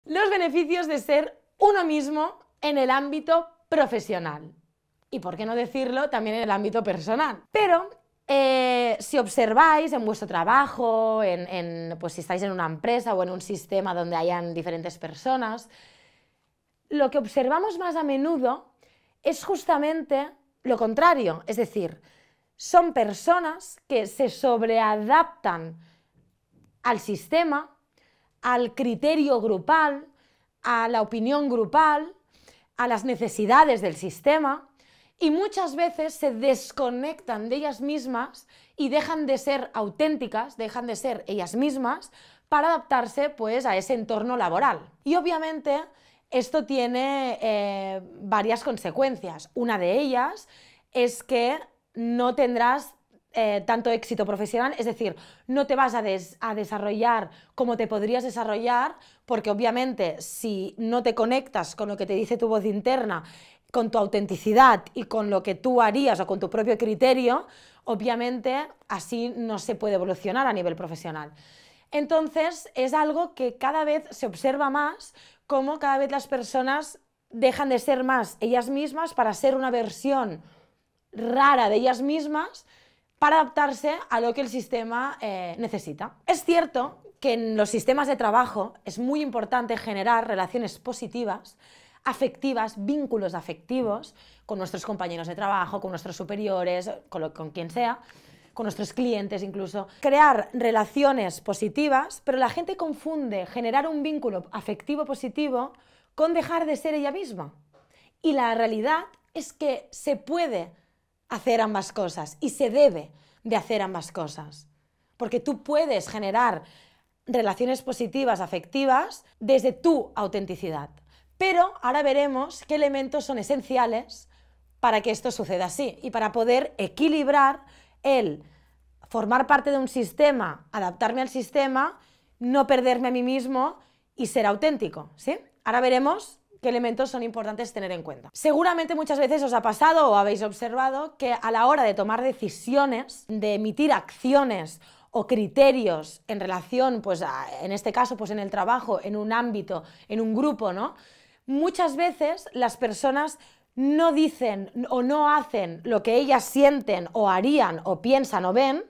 Los beneficios de ser uno mismo en el ámbito profesional. Y por qué no decirlo también en el ámbito personal. Pero si observáis en vuestro trabajo, pues si estáis en una empresa o en un sistema donde hayan diferentes personas, lo que observamos más a menudo es justamente lo contrario. Es decir, son personas que se sobreadaptan al sistema, al criterio grupal, a la opinión grupal, a las necesidades del sistema, y muchas veces se desconectan de ellas mismas y dejan de ser auténticas, dejan de ser ellas mismas para adaptarse pues a ese entorno laboral. Y obviamente esto tiene varias consecuencias. Una de ellas es que no tendrás tanto éxito profesional, es decir, no te vas a desarrollar como te podrías desarrollar, porque obviamente si no te conectas con lo que te dice tu voz interna, con tu autenticidad y con lo que tú harías o con tu propio criterio, obviamente así no se puede evolucionar a nivel profesional. Entonces es algo que cada vez se observa más, como cada vez las personas dejan de ser más ellas mismas para ser una versión rara de ellas mismas, para adaptarse a lo que el sistema necesita. Es cierto que en los sistemas de trabajo es muy importante generar relaciones positivas, afectivas, vínculos afectivos con nuestros compañeros de trabajo, con nuestros superiores, con quien sea, con nuestros clientes incluso. Crear relaciones positivas, pero la gente confunde generar un vínculo afectivo positivo con dejar de ser ella misma. Y la realidad es que se puede hacer ambas cosas y se debe de hacer ambas cosas, porque tú puedes generar relaciones positivas, afectivas, desde tu autenticidad. Pero ahora veremos qué elementos son esenciales para que esto suceda así y para poder equilibrar el formar parte de un sistema, adaptarme al sistema, no perderme a mí mismo y ser auténtico, ¿sí? Ahora veremos qué elementos son importantes tener en cuenta. Seguramente muchas veces os ha pasado o habéis observado que a la hora de tomar decisiones, de emitir acciones o criterios en relación, pues en este caso, pues en el trabajo, en un ámbito, en un grupo, ¿no? Muchas veces las personas no dicen o no hacen lo que ellas sienten o harían o piensan o ven,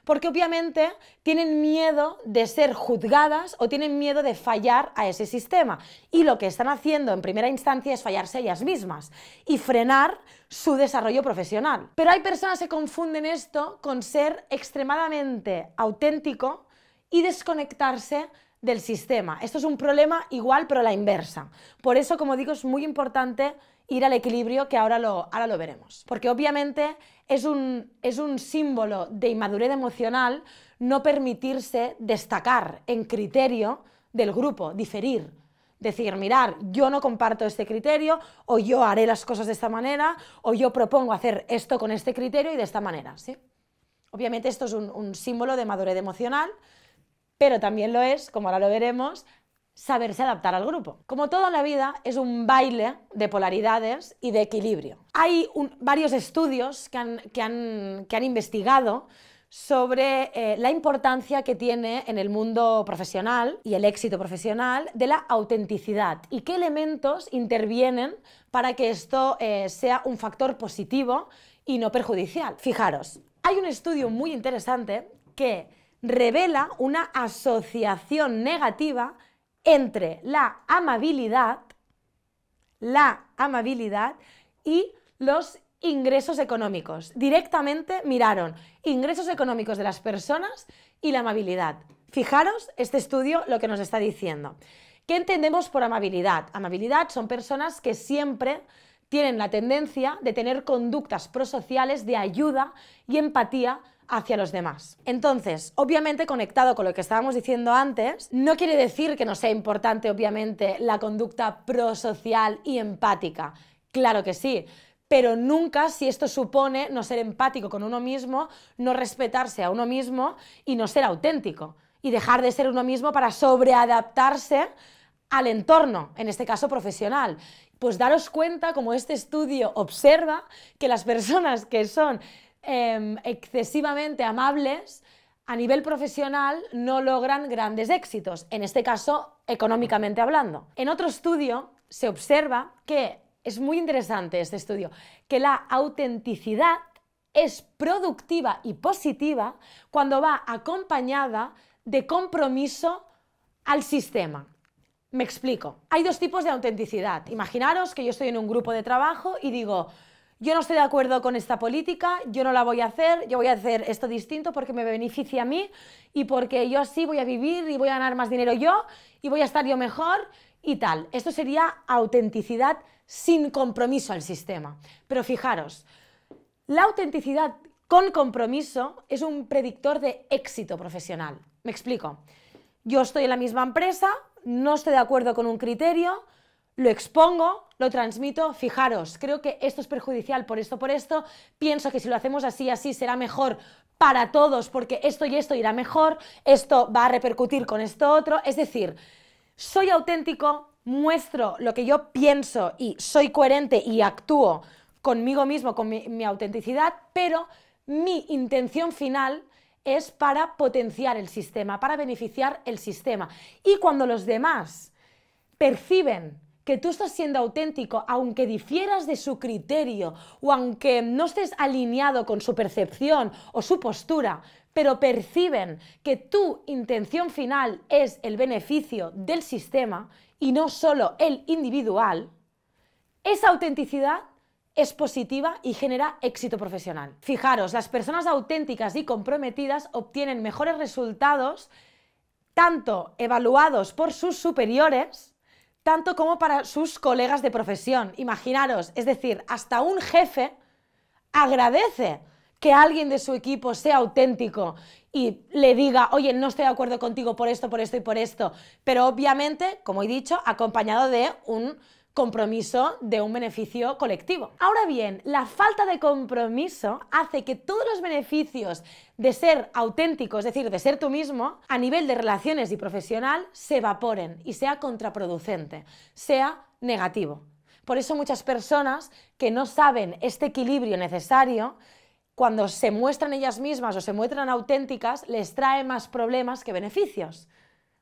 porque obviamente tienen miedo de ser juzgadas o tienen miedo de fallar a ese sistema. Y lo que están haciendo en primera instancia es fallarse ellas mismas y frenar su desarrollo profesional. Pero hay personas que confunden esto con ser extremadamente auténtico y desconectarse del sistema. Esto es un problema igual, pero a la inversa. Por eso, como digo, es muy importante ir al equilibrio, que ahora lo veremos. Porque obviamente es un símbolo de inmadurez emocional no permitirse destacar en criterio del grupo, diferir. Decir, mirar, yo no comparto este criterio, o yo haré las cosas de esta manera, o yo propongo hacer esto con este criterio y de esta manera, ¿sí? Obviamente esto es un símbolo de madurez emocional, pero también lo es, como ahora lo veremos, saberse adaptar al grupo. Como todo en la vida, es un baile de polaridades y de equilibrio. Hay varios estudios que han investigado sobre la importancia que tiene en el mundo profesional y el éxito profesional de la autenticidad y qué elementos intervienen para que esto sea un factor positivo y no perjudicial. Fijaros, hay un estudio muy interesante que revela una asociación negativa entre la amabilidad y los ingresos económicos. Directamente miraron ingresos económicos de las personas y la amabilidad. Fijaros este estudio lo que nos está diciendo. ¿Qué entendemos por amabilidad? Amabilidad son personas que siempre tienen la tendencia de tener conductas prosociales de ayuda y empatía hacia los demás. Entonces, obviamente, conectado con lo que estábamos diciendo antes, no quiere decir que no sea importante, obviamente, la conducta prosocial y empática. Claro que sí, pero nunca si esto supone no ser empático con uno mismo, no respetarse a uno mismo y no ser auténtico, y dejar de ser uno mismo para sobreadaptarse al entorno, en este caso profesional. Pues daros cuenta, como este estudio observa, que las personas que son excesivamente amables a nivel profesional no logran grandes éxitos, en este caso económicamente hablando. En otro estudio se observa que, es muy interesante este estudio, que la autenticidad es productiva y positiva cuando va acompañada de compromiso al sistema. Me explico. Hay dos tipos de autenticidad. Imaginaros que yo estoy en un grupo de trabajo y digo, yo no estoy de acuerdo con esta política, yo no la voy a hacer, yo voy a hacer esto distinto porque me beneficia a mí y porque yo así voy a vivir y voy a ganar más dinero yo y voy a estar yo mejor y tal. Esto sería autenticidad sin compromiso al sistema. Pero fijaros, la autenticidad con compromiso es un predictor de éxito profesional. Me explico. Yo estoy en la misma empresa, no estoy de acuerdo con un criterio, lo expongo, lo transmito, fijaros, creo que esto es perjudicial por esto, pienso que si lo hacemos así, así será mejor para todos porque esto y esto irá mejor, esto va a repercutir con esto otro, es decir, soy auténtico, muestro lo que yo pienso y soy coherente y actúo conmigo mismo, con mi autenticidad, pero mi intención final es para potenciar el sistema, para beneficiar el sistema. Y cuando los demás perciben que tú estás siendo auténtico, aunque difieras de su criterio o aunque no estés alineado con su percepción o su postura, pero perciben que tu intención final es el beneficio del sistema y no solo el individual, esa autenticidad es positiva y genera éxito profesional. Fijaros, las personas auténticas y comprometidas obtienen mejores resultados, tanto evaluados por sus superiores, tanto como para sus colegas de profesión. Imaginaros, es decir, hasta un jefe agradece que alguien de su equipo sea auténtico y le diga, oye, no estoy de acuerdo contigo por esto y por esto, pero obviamente, como he dicho, acompañado de un compromiso de un beneficio colectivo. Ahora bien, la falta de compromiso hace que todos los beneficios de ser auténtico, es decir, de ser tú mismo, a nivel de relaciones y profesional, se evaporen y sea contraproducente, sea negativo. Por eso muchas personas que no saben este equilibrio necesario, cuando se muestran ellas mismas o se muestran auténticas, les trae más problemas que beneficios.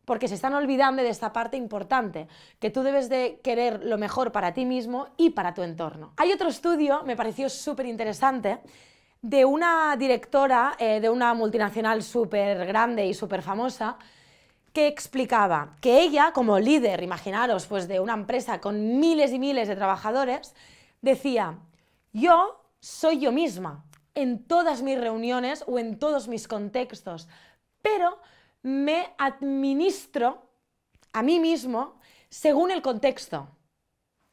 Porque se están olvidando de esta parte importante, que tú debes de querer lo mejor para ti mismo y para tu entorno. Hay otro estudio, me pareció súper interesante, de una directora de una multinacional súper grande y súper famosa, que explicaba que ella, como líder, imaginaros, pues de una empresa con miles y miles de trabajadores, decía, yo soy yo misma en todas mis reuniones o en todos mis contextos, pero me administro a mí mismo según el contexto.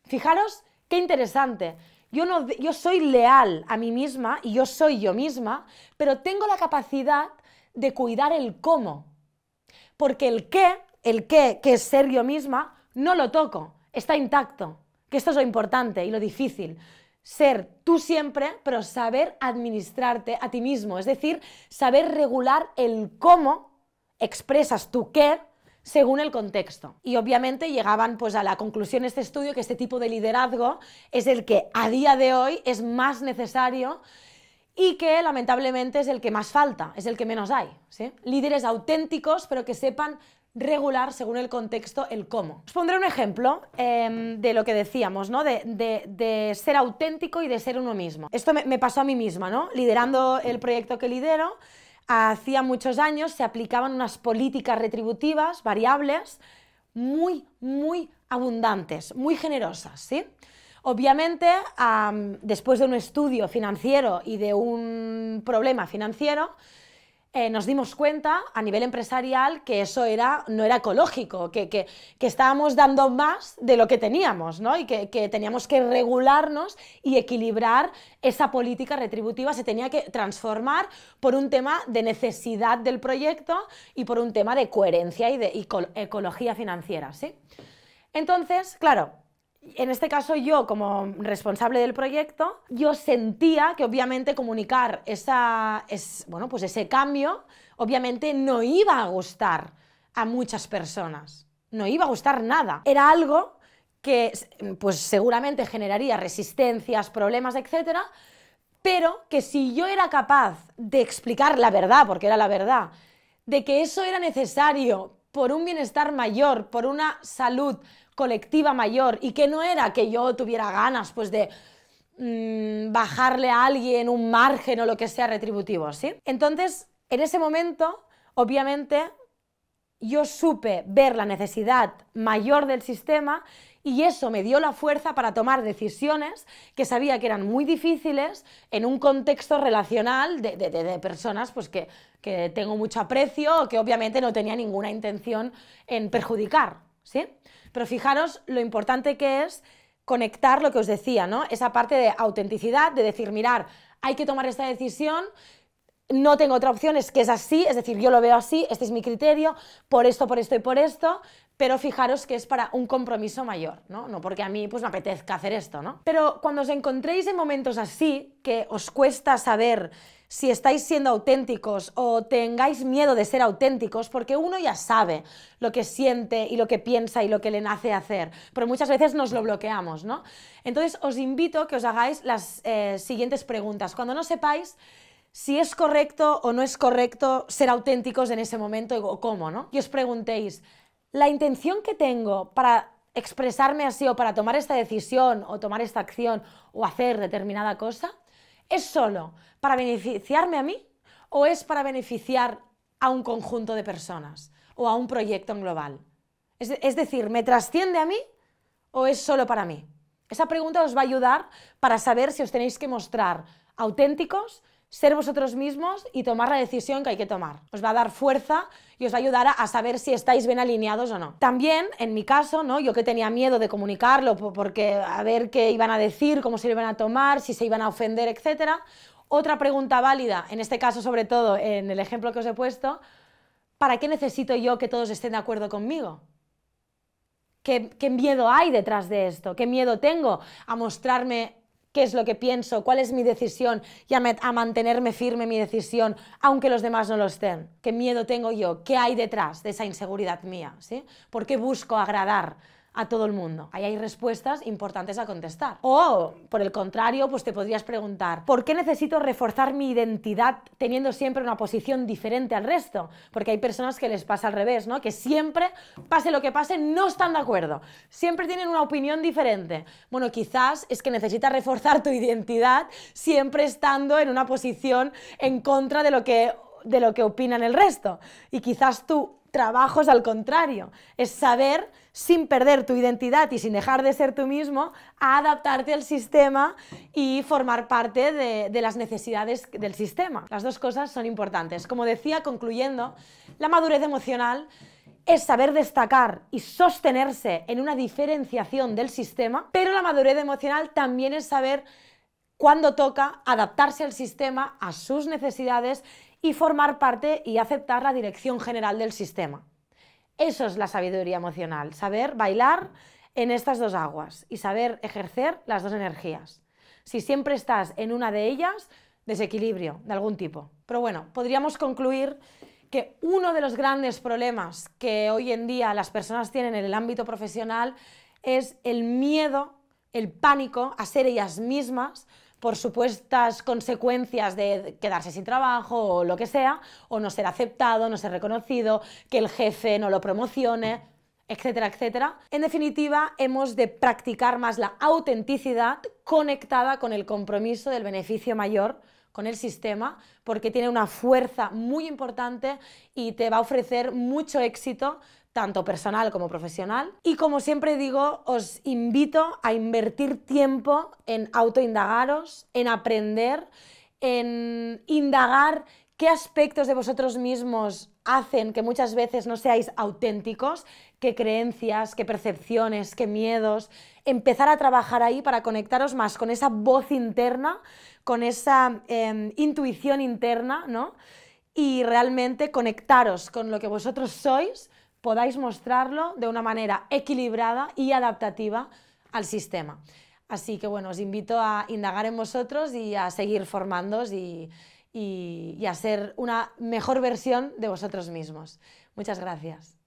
Fijaros qué interesante. Yo soy leal a mí misma y yo soy yo misma, pero tengo la capacidad de cuidar el cómo. Porque el qué, que es ser yo misma, no lo toco, está intacto. Que esto es lo importante y lo difícil. Ser tú siempre, pero saber administrarte a ti mismo. Es decir, saber regular el cómo expresas tu qué según el contexto. Y obviamente llegaban pues a la conclusión de este estudio que este tipo de liderazgo es el que a día de hoy es más necesario y que lamentablemente es el que más falta, es el que menos hay, ¿sí? Líderes auténticos pero que sepan regular según el contexto el cómo. Os pondré un ejemplo de lo que decíamos, ¿no? de ser auténtico y de ser uno mismo. Esto me pasó a mí misma, ¿no? Liderando el proyecto que lidero. Hacía muchos años se aplicaban unas políticas retributivas variables muy abundantes, muy generosas, ¿sí? Obviamente, después de un estudio financiero y de un problema financiero, nos dimos cuenta a nivel empresarial que eso no era ecológico, que estábamos dando más de lo que teníamos, ¿no? Y que teníamos que regularnos y equilibrar esa política retributiva, se tenía que transformar por un tema de necesidad del proyecto y por un tema de coherencia y de ecología financiera, ¿sí? Entonces, claro, en este caso yo como responsable del proyecto, yo sentía que obviamente comunicar ese cambio obviamente no iba a gustar a muchas personas, no iba a gustar nada. Era algo que pues seguramente generaría resistencias, problemas, etcétera, pero que si yo era capaz de explicar la verdad, porque era la verdad, de que eso era necesario por un bienestar mayor, por una salud colectiva mayor, y que no era que yo tuviera ganas pues de bajarle a alguien un margen o lo que sea retributivo, ¿sí? Entonces, en ese momento, obviamente, yo supe ver la necesidad mayor del sistema y eso me dio la fuerza para tomar decisiones que sabía que eran muy difíciles en un contexto relacional de personas pues, que tengo mucho aprecio o que obviamente no tenía ninguna intención en perjudicar, ¿sí? Pero fijaros lo importante que es conectar lo que os decía, ¿no? Esa parte de autenticidad, de decir, mirar, hay que tomar esta decisión, no tengo otra opción, es que es así, es decir, yo lo veo así, este es mi criterio, por esto y por esto, pero fijaros que es para un compromiso mayor, ¿no? No porque a mí pues me apetezca hacer esto, ¿no? Pero cuando os encontréis en momentos así, que os cuesta saber si estáis siendo auténticos o tengáis miedo de ser auténticos, porque uno ya sabe lo que siente y lo que piensa y lo que le nace hacer, pero muchas veces nos lo bloqueamos, ¿no? Entonces os invito a que os hagáis las siguientes preguntas. Cuando no sepáis si es correcto o no es correcto ser auténticos en ese momento o cómo, ¿no? Y os preguntéis, ¿la intención que tengo para expresarme así o para tomar esta decisión o tomar esta acción o hacer determinada cosa es solo para beneficiarme a mí o es para beneficiar a un conjunto de personas o a un proyecto en global? Es decir, ¿me trasciende a mí o es solo para mí? Esa pregunta os va a ayudar para saber si os tenéis que mostrar auténticos, ser vosotros mismos y tomar la decisión que hay que tomar. Os va a dar fuerza y os va a ayudar a saber si estáis bien alineados o no. También, en mi caso, ¿no? Yo que tenía miedo de comunicarlo porque a ver qué iban a decir, cómo se lo iban a tomar, si se iban a ofender, etc. Otra pregunta válida, en este caso sobre todo en el ejemplo que os he puesto, ¿para qué necesito yo que todos estén de acuerdo conmigo? ¿Qué miedo hay detrás de esto? ¿Qué miedo tengo a mostrarme qué es lo que pienso, cuál es mi decisión y a mantenerme firme en mi decisión, aunque los demás no lo estén? ¿Qué miedo tengo yo? ¿Qué hay detrás de esa inseguridad mía? ¿Sí? ¿Por qué busco agradar a todo el mundo? Ahí hay respuestas importantes a contestar. O, por el contrario, pues te podrías preguntar, ¿por qué necesito reforzar mi identidad teniendo siempre una posición diferente al resto? Porque hay personas que les pasa al revés, ¿no? Que siempre, pase lo que pase, no están de acuerdo. Siempre tienen una opinión diferente. Bueno, quizás es que necesitas reforzar tu identidad siempre estando en una posición en contra de lo que opinan el resto. Y quizás tu trabajo es al contrario, es saber, sin perder tu identidad y sin dejar de ser tú mismo, a adaptarte al sistema y formar parte de las necesidades del sistema. Las dos cosas son importantes. Como decía, concluyendo, la madurez emocional es saber destacar y sostenerse en una diferenciación del sistema, pero la madurez emocional también es saber cuándo toca adaptarse al sistema, a sus necesidades y formar parte y aceptar la dirección general del sistema. Eso es la sabiduría emocional, saber bailar en estas dos aguas y saber ejercer las dos energías. Si siempre estás en una de ellas, desequilibrio de algún tipo. Pero bueno, podríamos concluir que uno de los grandes problemas que hoy en día las personas tienen en el ámbito profesional es el miedo, el pánico a ser ellas mismas por supuestas consecuencias de quedarse sin trabajo o lo que sea, o no ser aceptado, no ser reconocido, que el jefe no lo promocione, etcétera, etcétera. En definitiva, hemos de practicar más la autenticidad conectada con el compromiso del beneficio mayor con el sistema, porque tiene una fuerza muy importante y te va a ofrecer mucho éxito, tanto personal como profesional. Y como siempre digo, os invito a invertir tiempo en autoindagaros, en aprender, en indagar qué aspectos de vosotros mismos hacen que muchas veces no seáis auténticos, qué creencias, qué percepciones, qué miedos. Empezar a trabajar ahí para conectaros más con esa voz interna, con esa intuición interna, ¿no? Y realmente conectaros con lo que vosotros sois, podáis mostrarlo de una manera equilibrada y adaptativa al sistema. Así que bueno, os invito a indagar en vosotros y a seguir formándoos y a ser una mejor versión de vosotros mismos. Muchas gracias.